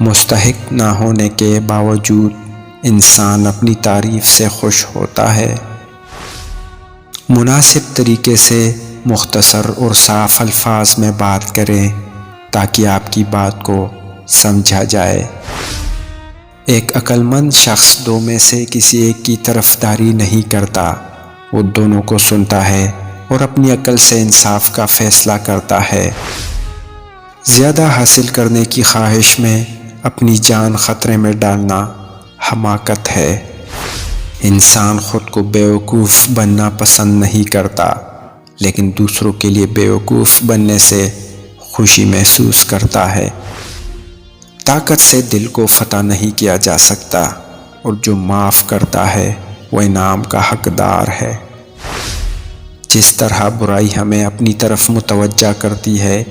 مستحق نہ ہونے کے باوجود انسان اپنی تعریف سے خوش ہوتا ہے۔ مناسب طریقے سے مختصر اور صاف الفاظ میں بات کریں تاکہ آپ کی بات کو سمجھا جائے۔ ایک عقل مند شخص دو میں سے کسی ایک کی طرفداری نہیں کرتا، وہ دونوں کو سنتا ہے اور اپنی عقل سے انصاف کا فیصلہ کرتا ہے۔ زیادہ حاصل کرنے کی خواہش میں اپنی جان خطرے میں ڈالنا حماقت ہے۔ انسان خود کو بیوقوف بننا پسند نہیں کرتا، لیکن دوسروں کے لیے بیوقوف بننے سے خوشی محسوس کرتا ہے۔ طاقت سے دل کو فتح نہیں کیا جا سکتا، اور جو معاف کرتا ہے وہ انعام کا حقدار ہے۔ جس طرح برائی ہمیں اپنی طرف متوجہ کرتی ہے،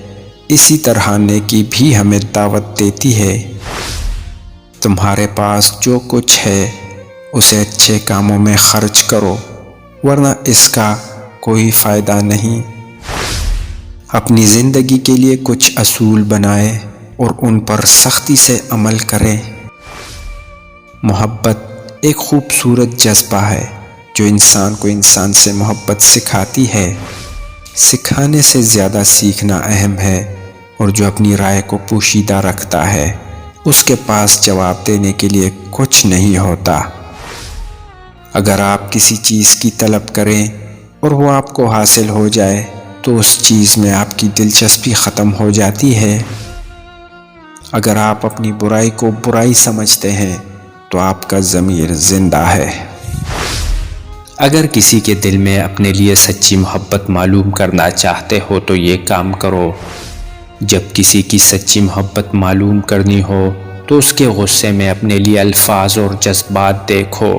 اسی طرح نیکی بھی ہمیں دعوت دیتی ہے۔ تمہارے پاس جو کچھ ہے اسے اچھے کاموں میں خرچ کرو، ورنہ اس کا کوئی فائدہ نہیں۔ اپنی زندگی کے لیے کچھ اصول بنائے اور ان پر سختی سے عمل کریں۔ محبت ایک خوبصورت جذبہ ہے جو انسان کو انسان سے محبت سکھاتی ہے۔ سکھانے سے زیادہ سیکھنا اہم ہے، اور جو اپنی رائے کو پوشیدہ رکھتا ہے اس کے پاس جواب دینے کے لیے کچھ نہیں ہوتا۔ اگر آپ کسی چیز کی طلب کریں اور وہ آپ کو حاصل ہو جائے تو اس چیز میں آپ کی دلچسپی ختم ہو جاتی ہے۔ اگر آپ اپنی برائی کو برائی سمجھتے ہیں تو آپ کا ضمیر زندہ ہے۔ اگر کسی کے دل میں اپنے لیے سچی محبت معلوم کرنا چاہتے ہو تو یہ کام کرو۔ جب کسی کی سچی محبت معلوم کرنی ہو تو اس کے غصے میں اپنے لیے الفاظ اور جذبات دیکھو۔